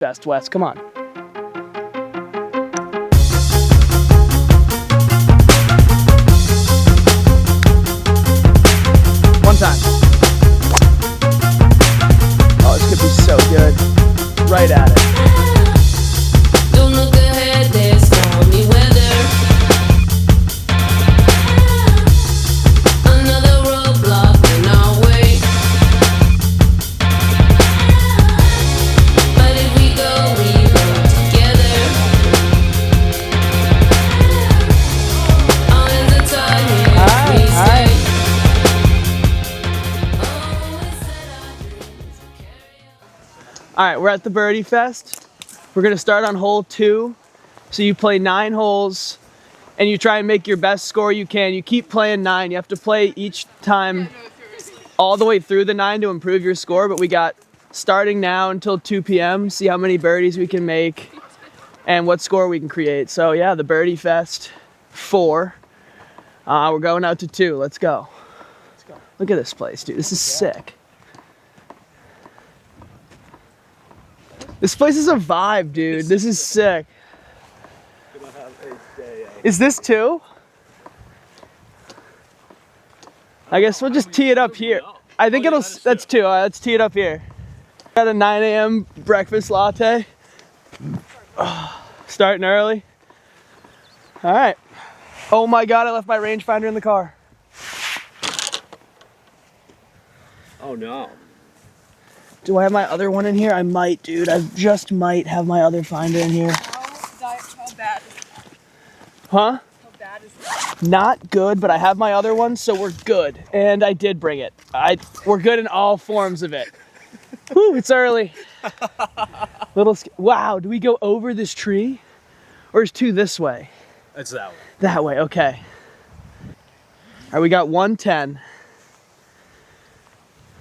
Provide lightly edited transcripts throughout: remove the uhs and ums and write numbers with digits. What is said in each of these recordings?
Best Wes, come on. One time. Oh, this could be so good. Right at it. Don't look ahead, there's stormy weather. Another roadblock in our way. But if we go together. On the time here we stay. All right, we're at the Birdie Fest. We're gonna start on hole 2. So you play 9 holes and you try and make your best score you can. You keep playing 9. You have to play each time all the way through the 9 to improve your score, but we got starting now until 2 p.m. See how many birdies we can make and what score we can create. So yeah, the Birdie Fest 4. We're going out to 2. Let's go. Look at this place, dude. This is sick. This place is a vibe, dude. This is sick. Is this 2? I guess we'll just tee it up here. I think that's 2. Let's tee it up here. Got a 9 a.m. breakfast latte. Starting early. All right. Oh my God, I left my rangefinder in the car. Oh no. Do I have my other one in here? I might, dude. I just might have my other finder in here. How bad is that? Huh? How bad is that? Not good, but I have my other one, so we're good. And I did bring it. We're good in all forms of it. Whew, it's early. Wow, do we go over this tree? Or is 2 this way? It's that way. That way, okay. All right, we got 110.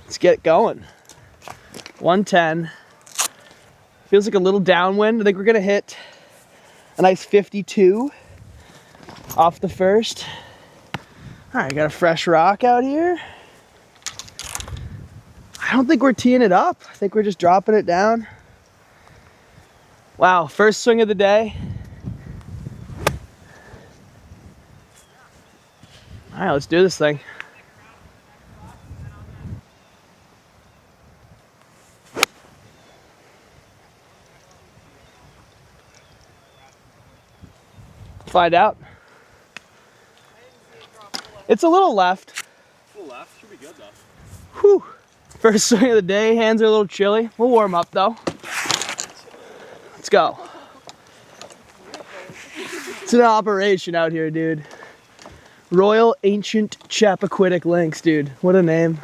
Let's get going. 110. Feels like a little downwind. I think we're gonna hit a nice 52 off the first. All right, got a fresh rock out here. I don't think we're teeing it up. I think we're just dropping it down. Wow, first swing of the day. All right, let's do this thing. Find out. It's a little left. A little left, should be good though. Whew. First swing of the day, hands are a little chilly. We'll warm up though. Let's go. It's an operation out here, dude. Royal Ancient Chappaquiddick Links, dude. What a name.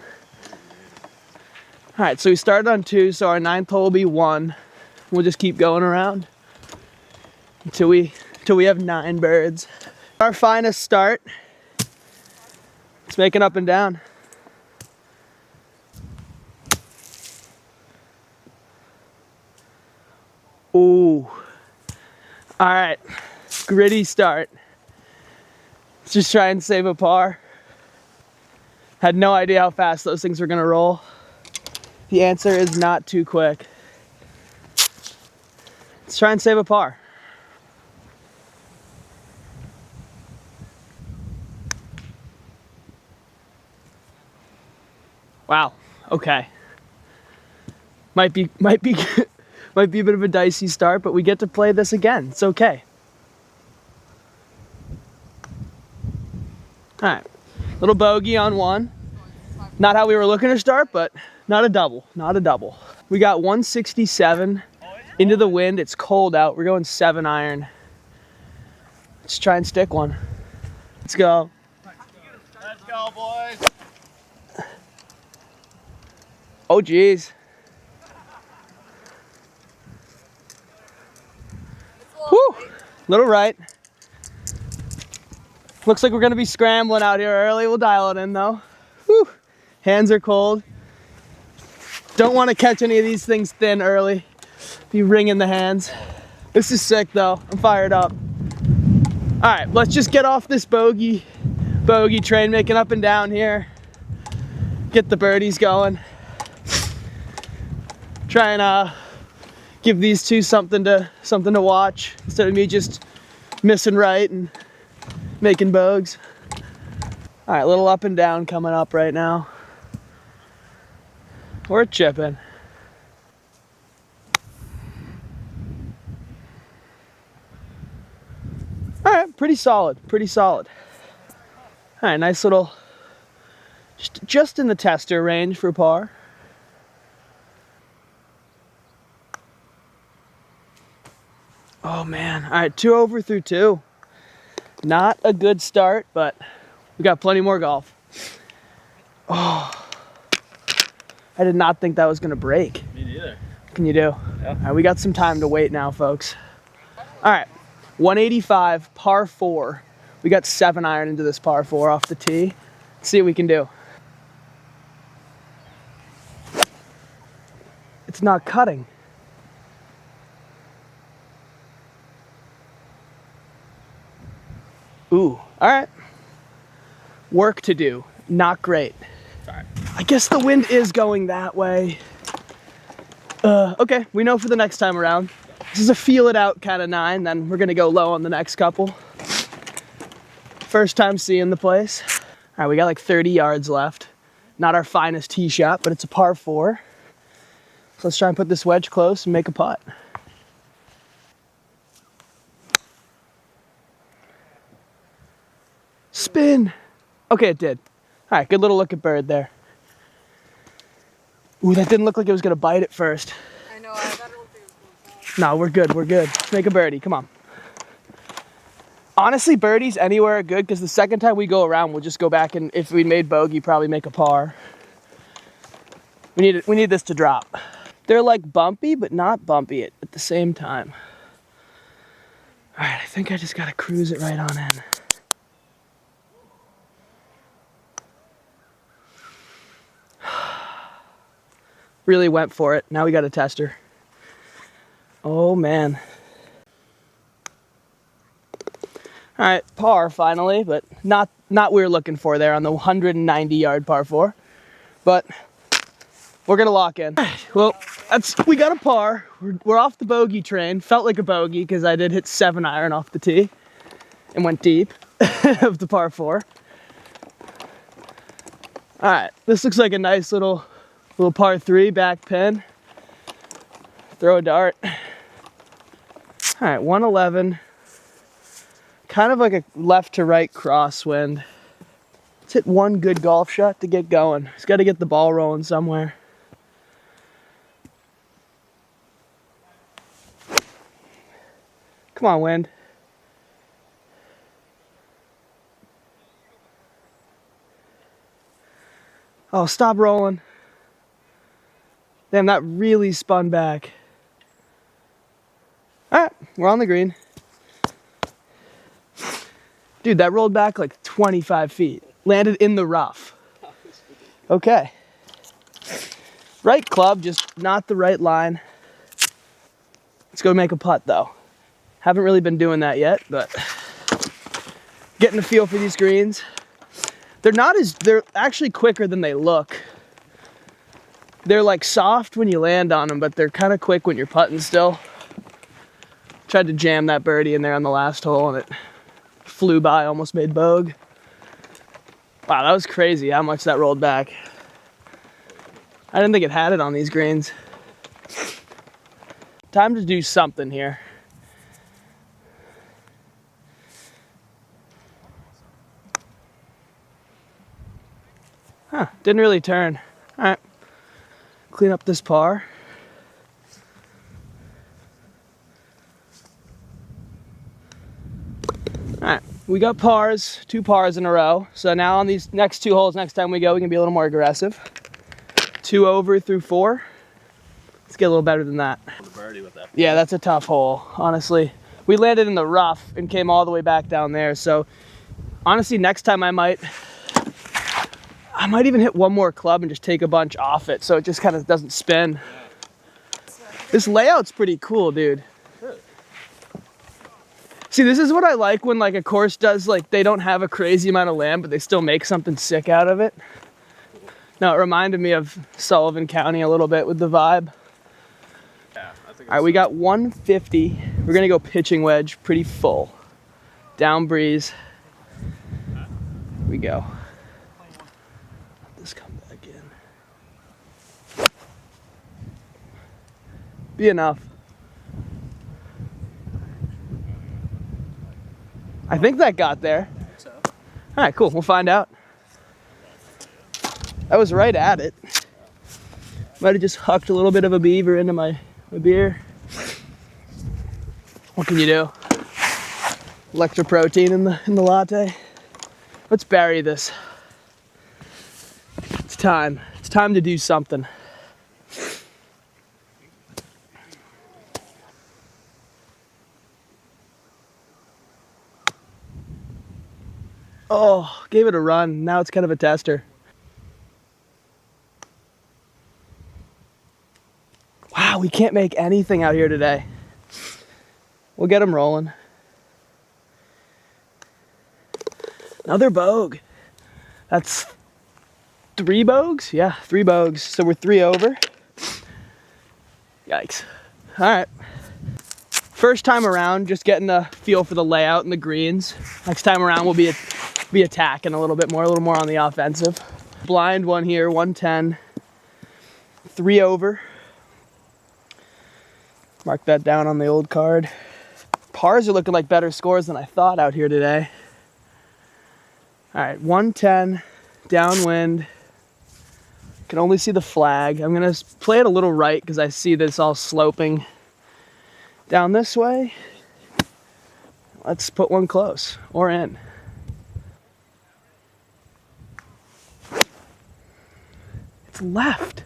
All right, so we started on 2, so our 9th hole will be 1. We'll just keep going around until we have 9 birds. Our finest start. It's making up and down. Ooh. All right, gritty start. Let's just try and save a par. Had no idea how fast those things were gonna roll. The answer is not too quick. Let's try and save a par. Wow, okay. Might be a bit of a dicey start, but we get to play this again. It's okay. All right, little bogey on 1. Not how we were looking to start, but not a double, not a double. We got 167 into the wind. It's cold out. We're going 7 iron. Let's try and stick one. Let's go. Let's go, boys. Oh, geez. Whew. Little right. Looks like we're gonna be scrambling out here early. We'll dial it in though. Whew. Hands are cold. Don't want to catch any of these things thin early. Be ringing the hands. This is sick though. I'm fired up. All right, let's just get off this bogey train, making up and down here. Get the birdies going. Try and Give these two something to watch instead of me just missing right and making bogeys. All right, a little up and down coming up right now. We're chipping. All right, pretty solid, pretty solid. All right, nice little, just in the tester range for par. Oh man, all right, 2 over through 2. Not a good start, but we got plenty more golf. Oh, I did not think that was gonna break. Me neither. What can you do? Yeah. All right, we got some time to wait now, folks. All right, 185, par 4. We got 7 iron into this par 4 off the tee. Let's see what we can do. It's not cutting. Ooh, all right. Work to do, not great. Sorry. I guess the wind is going that way. Okay, we know for the next time around. This is a feel it out kind of 9, then we're gonna go low on the next couple. First time seeing the place. All right, we got like 30 yards left. Not our finest tee shot, but it's a par 4. So let's try and put this wedge close and make a putt. Spin. Okay, it did. All right, good little look at bird there. Ooh, that didn't look like it was gonna bite at first. I know, I thought it looked like it was going to. No, we're good, we're good. Let's make a birdie, come on. Honestly, birdies anywhere are good because the second time we go around, we'll just go back and if we made bogey, probably make a par. We need this to drop. They're like bumpy, but not bumpy at the same time. All right, I think I just gotta cruise it right on in. Really went for it. Now we got a tester. Oh man. All right, par finally, but not what we were looking for there on the 190-yard par 4. But we're gonna lock in. Well, we got a par. We're off the bogey train. Felt like a bogey because I did hit 7 iron off the tee and went deep of the par 4. All right, this looks like a nice little par 3 back pin. Throw a dart. All right, 111. Kind of like a left to right crosswind. Let's hit one good golf shot to get going. Just got to get the ball rolling somewhere. Come on, wind. Oh, stop rolling. Damn, that really spun back. All right, we're on the green. Dude, that rolled back like 25 feet. Landed in the rough. Okay. Right club, just not the right line. Let's go make a putt though. Haven't really been doing that yet, but getting a feel for these greens. They're actually quicker than they look. They're like soft when you land on them, but they're kind of quick when you're putting still. Tried to jam that birdie in there on the last hole and it flew by, almost made bogey. Wow, that was crazy how much that rolled back. I didn't think it had it on these greens. Time to do something here. Huh, didn't really turn. All right, clean up this par. All right, we got pars, 2 pars in a row. So now on these next 2 holes, next time we go, we can be a little more aggressive. 2 over through 4. Let's get a little better than that. The birdie with that. Yeah, that's a tough hole, honestly. We landed in the rough and came all the way back down there. So honestly, next time I might even hit one more club and just take a bunch off it so it just kind of doesn't spin. This layout's pretty cool, dude. See, this is what I like when like a course does, like they don't have a crazy amount of land, but they still make something sick out of it. Now, it reminded me of Sullivan County a little bit with the vibe. Yeah, that's All right, we got 150. We're gonna go pitching wedge, pretty full. Down breeze. Here we go. Let this come back in. Be enough. I think that got there. So. All right, cool. We'll find out. I was right at it. Might have just hucked a little bit of a beaver into my beer. What can you do? Electroprotein in the latte. Let's bury this. It's time. It's time to do something. Oh, gave it a run. Now it's kind of a tester. Wow, we can't make anything out here today. We'll get them rolling. Another bogue. That's 3 bogues? Yeah, 3 bogues. So we're 3 over. Yikes. All right. First time around, just getting a feel for the layout and the greens. Next time around, we'll be attacking a little more on the offensive. Blind one here, 110. 3 over. Mark that down on the old card. Pars are looking like better scores than I thought out here today. All right, 110, downwind. Can only see the flag. I'm gonna play it a little right because I see this all sloping down this way. Let's put one close or in. It's left.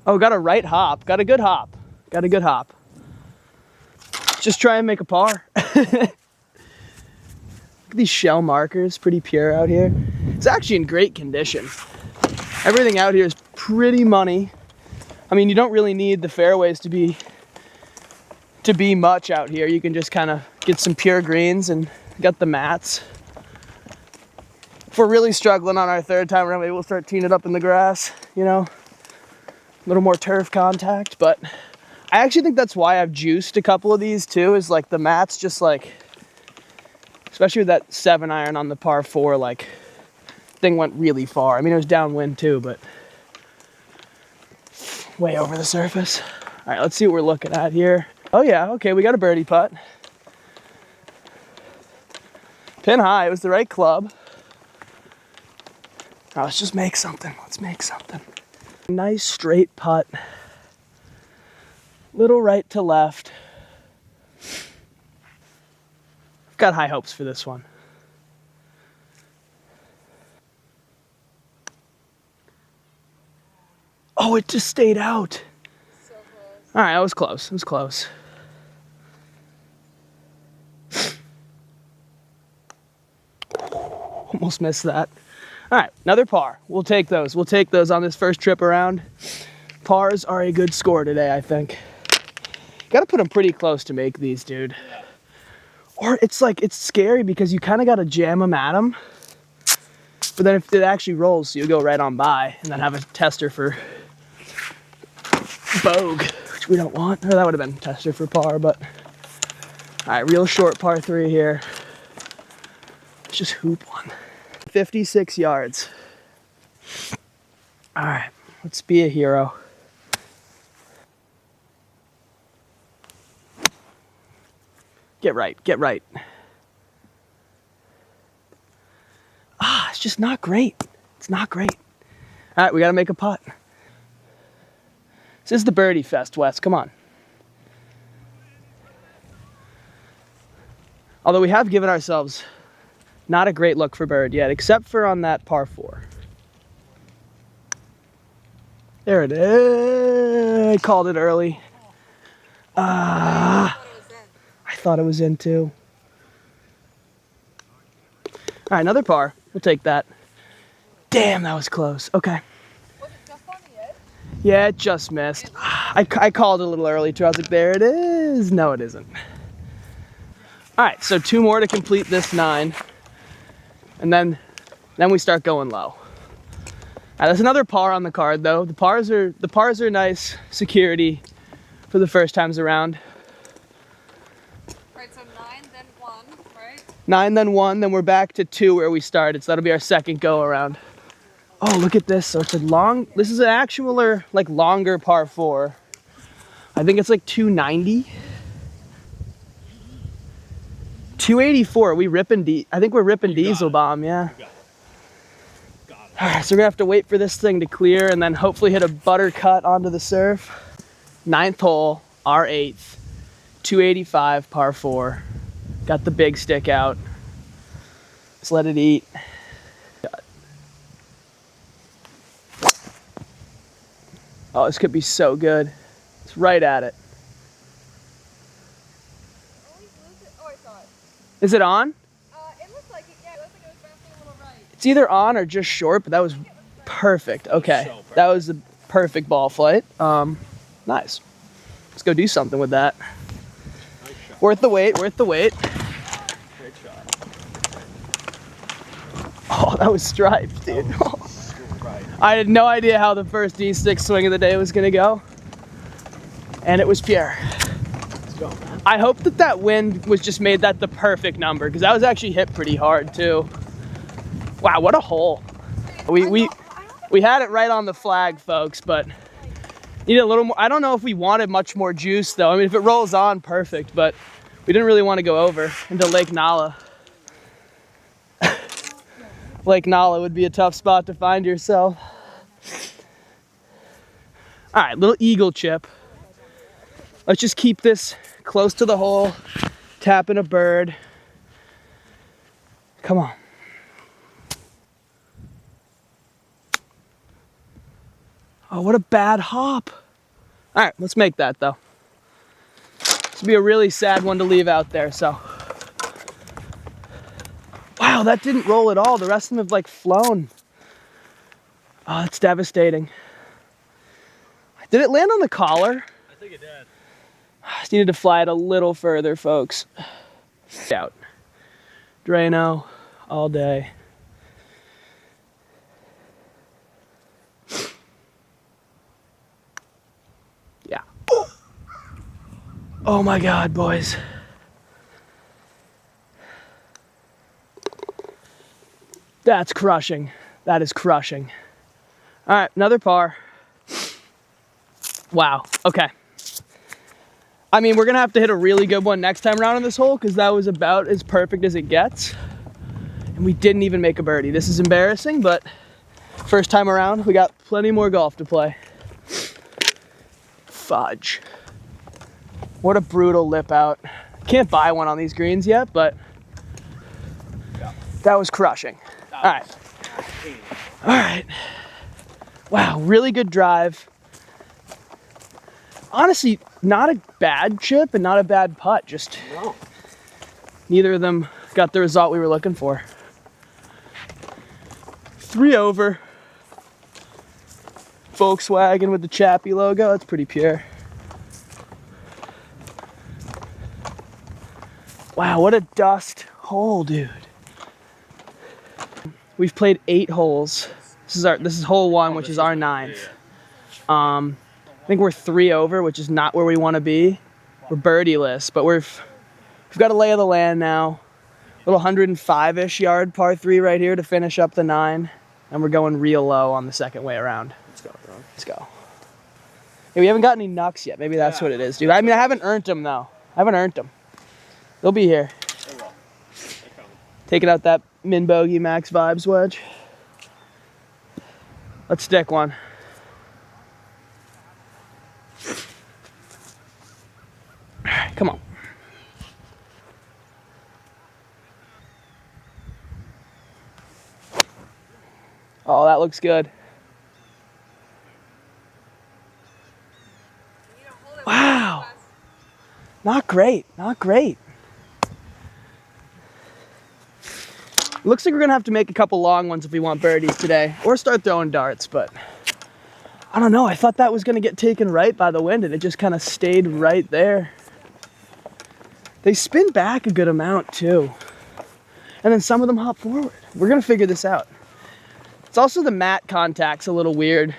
Oh, got a right hop. Got a good hop. Got a good hop. Just try and make a par. Look at these shell markers, pretty pure out here. It's actually in great condition. Everything out here is pretty money. I mean, you don't really need the fairways to be much out here. You can just kind of get some pure greens and got the mats. If we're really struggling on our 3rd time around, maybe we'll start teeing it up in the grass, you know, a little more turf contact. But I actually think that's why I've juiced a couple of these too, is like the mats just like, especially with that 7-iron on the par 4, like thing went really far. I mean, it was downwind too, but way over the surface. All right, let's see what we're looking at here. Oh yeah, okay, we got a birdie putt. Pin high, it was the right club. Now let's just make something. Let's make something. Nice straight putt. Little right to left. Got high hopes for this one. Oh, it just stayed out. So close. All right, that was close. It was close. Almost missed that. All right, another par. We'll take those. We'll take those on this first trip around. Pars are a good score today, I think. Got to put them pretty close to make these, dude. Or it's like, it's scary because you kind of got to jam them at them. But then if it actually rolls, you'll go right on by and then have a tester for bogue, which we don't want. Or that would have been a tester for par, but. All right, real short par 3 here. Let's just hoop one. 56 yards. All right, let's be a hero. Get right, get right. Ah, it's just not great. It's not great. All right, we gotta make a putt. This is the birdie fest, Wes, come on. Although we have given ourselves not a great look for bird yet, except for on that par 4. There it is. I called it early. I thought it was in too. All right, another par. We'll take that. Damn, that was close. Okay. Was it just on the edge? Yeah, it just missed. I called it a little early too. I was like, there it is. No, it isn't. All right, so 2 more to complete this 9. And then we start going low. There's another par on the card though. The pars are nice security for the first times around. Right, so 9, then 1, right? 9, then 1, then we're back to 2 where we started. So that'll be our second go around. Oh, look at this. So it's this is an actual like longer par 4. I think it's like 290. 284. I think we're ripping diesel bomb, yeah. Alright, so we're gonna have to wait for this thing to clear and then hopefully hit a butter cut onto the surf. 9th hole, our 8th. 285 par 4. Got the big stick out. Let's let it eat. Oh, this could be so good. It's right at it. Oh, I saw it. Is it on? It looks like it, yeah. It looks like it was bouncing a little right. It's either on or just short, but that was perfect. Okay, so perfect. that was a perfect ball flight. Nice. Let's go do something with that. Nice shot. Worth the wait, worth the wait. Great shot. Oh, that was striped, dude. Right. I had no idea how the first D6 swing of the day was gonna go. And it was pure. Let's go, man. I hope that wind was just made that the perfect number, because that was actually hit pretty hard too. Wow, what a hole. We had it right on the flag, folks, but need a little more. I don't know if we wanted much more juice though. I mean, if it rolls on, perfect, but we didn't really want to go over into Lake Nala. Lake Nala would be a tough spot to find yourself. All right, little eagle chip. Let's just keep this close to the hole, tapping a bird. Come on. Oh, what a bad hop. All right, let's make that though. This would be a really sad one to leave out there, so. Wow, that didn't roll at all. The rest of them have like flown. Oh, that's devastating. Did it land on the collar? I think it did. Just needed to fly it a little further, folks. Out. Drano all day. Yeah. Oh my God, boys. That's crushing. That is crushing. All right, another par. Wow, okay. I mean, we're gonna have to hit a really good one next time around on this hole because that was about as perfect as it gets. And we didn't even make a birdie. This is embarrassing, but first time around, we got plenty more golf to play. Fudge. What a brutal lip out. Can't buy one on these greens yet, but that was crushing. All right. All right. Wow, really good drive. Honestly, not a bad chip and not a bad putt. Just neither of them got the result we were looking for. 3 over. Volkswagen with the Chappie logo. That's pretty pure. Wow, what a dust hole, dude. We've played 8 holes. This is hole 1, which is our 9th. I think we're 3 over, which is not where we want to be. We're birdieless, but we've got a lay of the land now. A little 105-ish yard par 3 right here to finish up the 9, and we're going real low on the second way around. Let's go, bro. Let's go. Hey, we haven't got any knucks yet. Maybe that's what it is, dude. I mean, I haven't earned them though. I haven't earned them. They'll be here. They will. They're coming. Taking out that min bogey max vibes wedge. Let's stick one. All right, come on. Oh, that looks good. Wow. Not great, not great. Looks like we're gonna have to make a couple long ones if we want birdies today, or start throwing darts, but I don't know. I thought that was gonna get taken right by the wind and it just kind of stayed right there. They spin back a good amount too. And then some of them hop forward. We're gonna figure this out. It's also the mat contact's a little weird.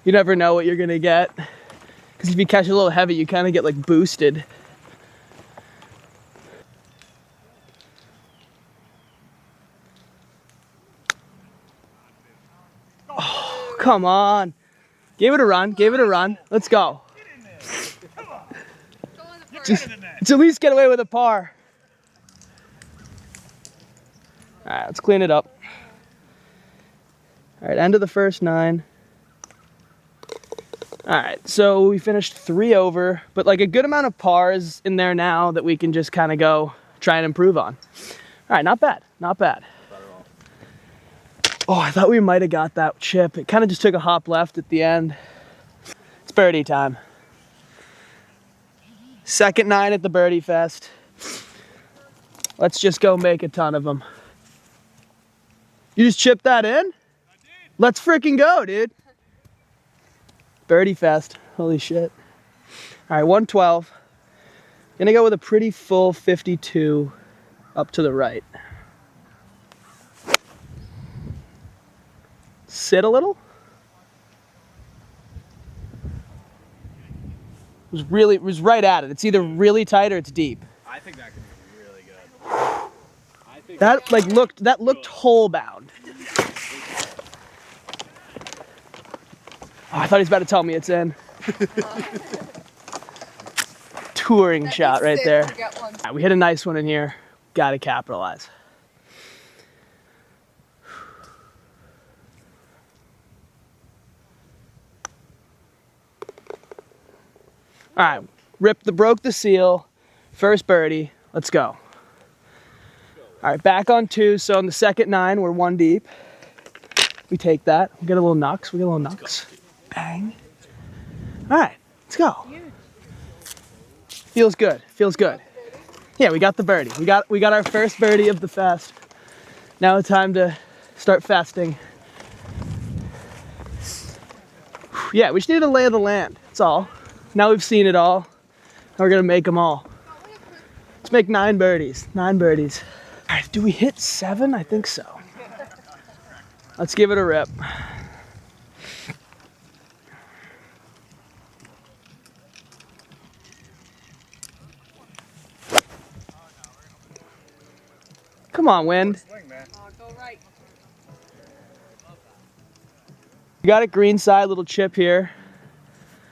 You never know what you're gonna get. Because if you catch a little heavy, you kind of get like boosted. Oh, come on. Give it a run, give it a run. Let's go. Just at least get away with a par. All right, let's clean it up. All right, end of the first 9. All right, so we finished 3 over, but like a good amount of pars in there now that we can just kind of go try and improve on. All right, not bad, not bad. Oh, I thought we might have got that chip. It kind of just took a hop left at the end. It's birdie time. Second 9 at the birdie fest. Let's just go make a ton of them. You just chipped that in? Let's freaking go, dude. Birdie fest. Holy shit. All right, 112. Gonna go with a pretty full 52 up to the right. Sit a little. It was right at it. It's either really tight or it's deep. I think that could be really good. I think That looked hole bound. Oh, I thought he was about to tell me it's in. Touring shot right there. All right, we hit a nice one in here. Got to capitalize. All right, broke the seal. First birdie. Let's go. All right, back on 2. So on the second 9, we're 1 deep. We take that. We get a little knucks. Bang. All right, let's go. Feels good. Feels good. Yeah, we got the birdie. We got our first birdie of the fest. Now it's time to start festing. Yeah, we just need a lay of the land. That's all. Now we've seen it all. Now we're gonna make them all. Let's make 9 birdies. 9 birdies. All right, do we hit 7? I think so. Let's give it a rip. Come on, wind. Go right. We got it green side, little chip here.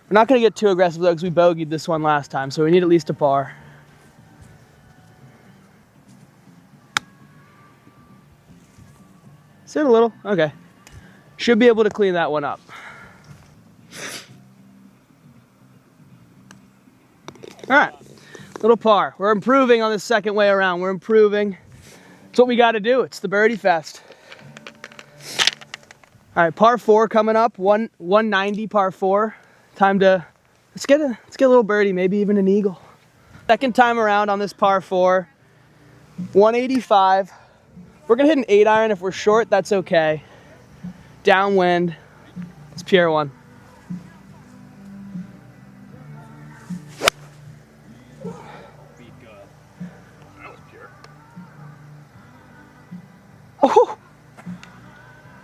We're not gonna get too aggressive though because we bogeyed this one last time, so we need at least a par. Sit a little, okay. Should be able to clean that one up. All right, little par. We're improving on this second way around. We're improving. It's what we gotta do. It's the birdie fest. All right, par 4 coming up. 190 par 4. Time to let's get a little birdie, maybe even an eagle. Second time around on this par 4. 185. We're gonna hit an 8-iron. If we're short, that's okay. Downwind. It's pure one. be good. That was pure. Oh,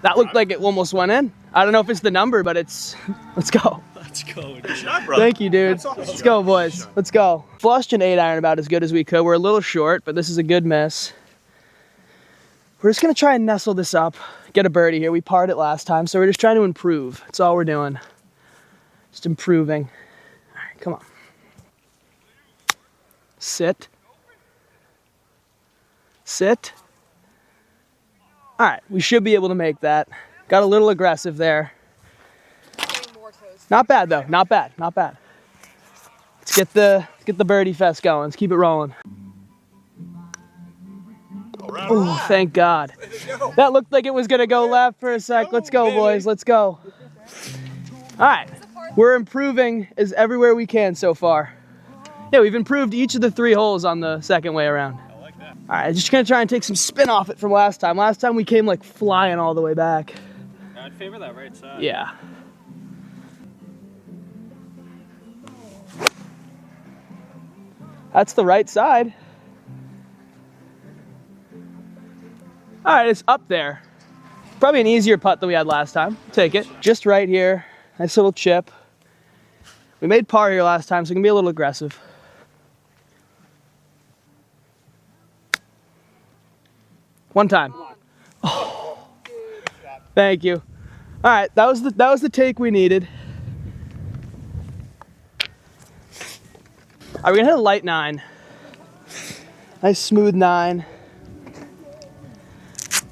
that looked like it almost went in. I don't know if it's the number, but it's. Let's go. Let's go. Good shot, bro. Thank you, dude. Let's go, boys. Let's go. Flushed an 8-iron about as good as we could. We're a little short, but this is a good miss. We're just gonna try and nestle this up, get a birdie here. We parred it last time, so we're just trying to improve. That's all we're doing. Just improving. All right, come on. Sit. Sit. All right, we should be able to make that. Got a little aggressive there. Not bad though, not bad, not bad. Let's get the birdie fest going. Let's keep it rolling. Oh, thank God. That looked like it was gonna go left for a sec. Let's go, boys, let's go. All right, we're improving as everywhere we can so far. Yeah, we've improved each of the 3 holes on the second way around. I like that. All right, just gonna try and take some spin off it from last time. Last time we came like flying all the way back. I'd favor that right side. Yeah. That's the right side. All right, it's up there. Probably an easier putt than we had last time. Take it. Just right here. Nice little chip. We made par here last time, so we can be a little aggressive. One time. Oh. Thank you. All right, that was the take we needed. All right, we're gonna hit a light 9. Nice smooth 9.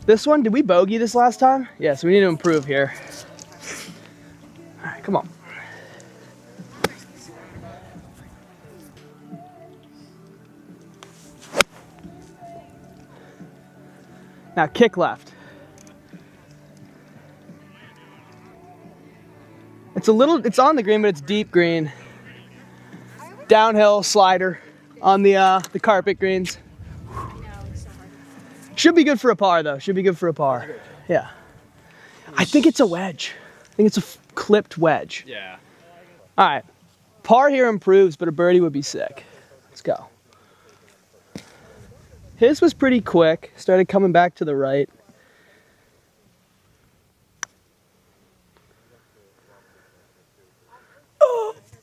This one, did we bogey this last time? Yeah, so we need to improve here. All right, come on. Now kick left. It's on the green, but it's deep green. Downhill slider on the carpet greens. Should be good for a par though. Should be good for a par. Yeah. I think it's a wedge. I think it's a clipped wedge. Yeah. All right. Par here improves, but a birdie would be sick. Let's go. His was pretty quick. Started coming back to the right.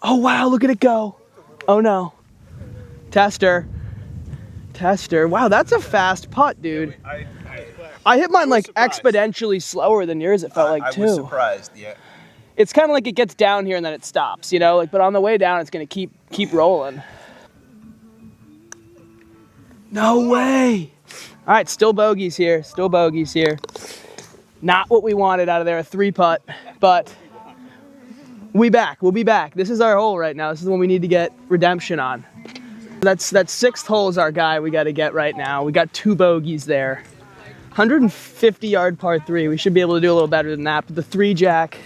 Oh wow, look at it go. Oh no. Tester. Tester. Wow, that's a fast putt, dude. I hit mine like exponentially slower than yours, it felt like too. I was surprised, yeah. It's kind of like it gets down here and then it stops, you know? Like, but on the way down, it's gonna keep rolling. No way. All right, still bogeys here. Still bogeys here. Not what we wanted out of there, a 3-putt, but we'll be back. This is our hole right now. This is the one we need to get redemption on. That 6th hole is our guy we got to get right now. We got 2 bogeys there. 150-yard par 3. We should be able to do a little better than that, but the 3-jack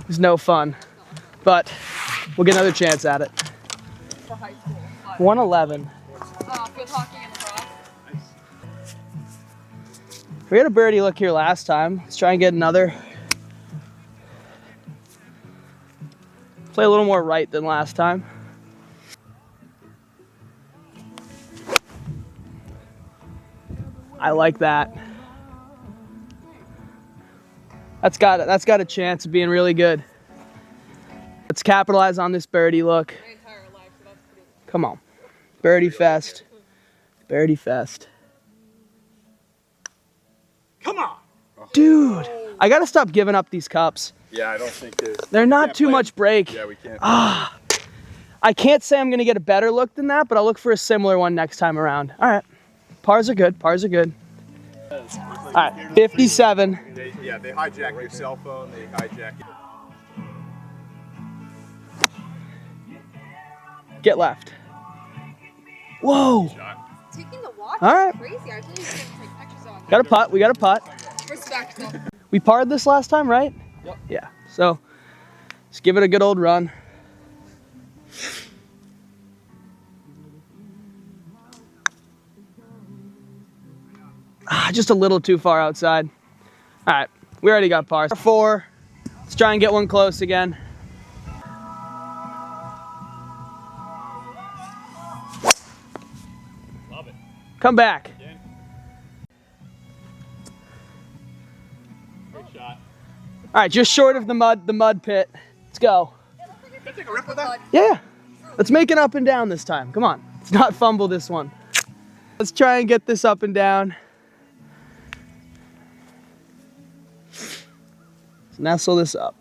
is no fun. But we'll get another chance at it. For high school. 111. Field hockey in the cross. We had a birdie look here last time. Let's try and get another. Play a little more right than last time. I like that. That's got a chance of being really good. Let's capitalize on this birdie look. My entire life, so that's pretty. Come on. Birdie fest. Birdie fest. Come on. Dude, I gotta stop giving up these cups. Yeah, I don't think They're not too much break. Yeah, we can't. I can't say I'm gonna get a better look than that, but I'll look for a similar one next time around. All right. Pars are good. Pars are good. All right. 57. They hijack your cell phone. They hijack it. Get left. Whoa. Taking the watch All right. is crazy. I told you to take pictures of. Got a putt. We got a putt. Respect though. We parred this last time, right? Yep. Yeah. So let's give it a good old run. Just a little too far outside. All right. We already got par 4. Let's try and get one close again. Love it. Come back. Again. Great shot. All right, just short of the mud pit. Let's go. Can I take a rip with that? Yeah. Let's make it up and down this time. Come on. Let's not fumble this one. Let's try and get this up and down. Let's nestle this up.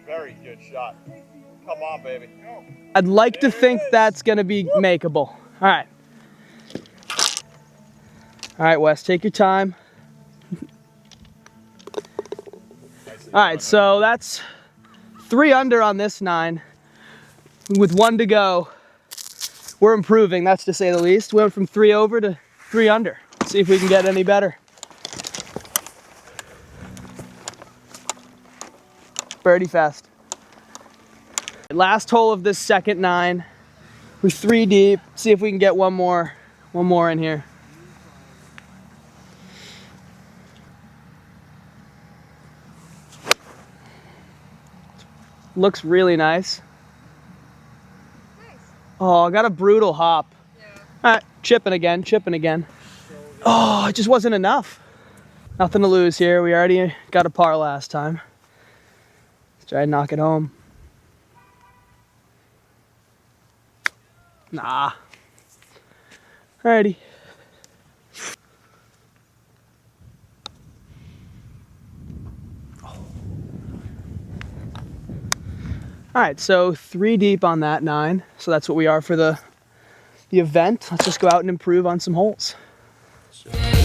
Very good shot. Come on, baby. I'd like to think that's going to be makeable. All right. All right, Wes, take your time. All right, so that's 3 under on this 9. With 1 to go, we're improving, that's to say the least. We went from 3 over to 3 under. See if we can get any better. Birdie fest. Last hole of this second 9. We're 3 deep. See if we can get one more in here. Looks really nice. Oh, I got a brutal hop. Yeah. All right, chipping again, chipping again. Oh, it just wasn't enough. Nothing to lose here. We already got a par last time. Let's try and knock it home. Nah. Alrighty. Alright, so 3 deep on that 9. So that's what we are for the event. Let's just go out and improve on some holes. Yeah.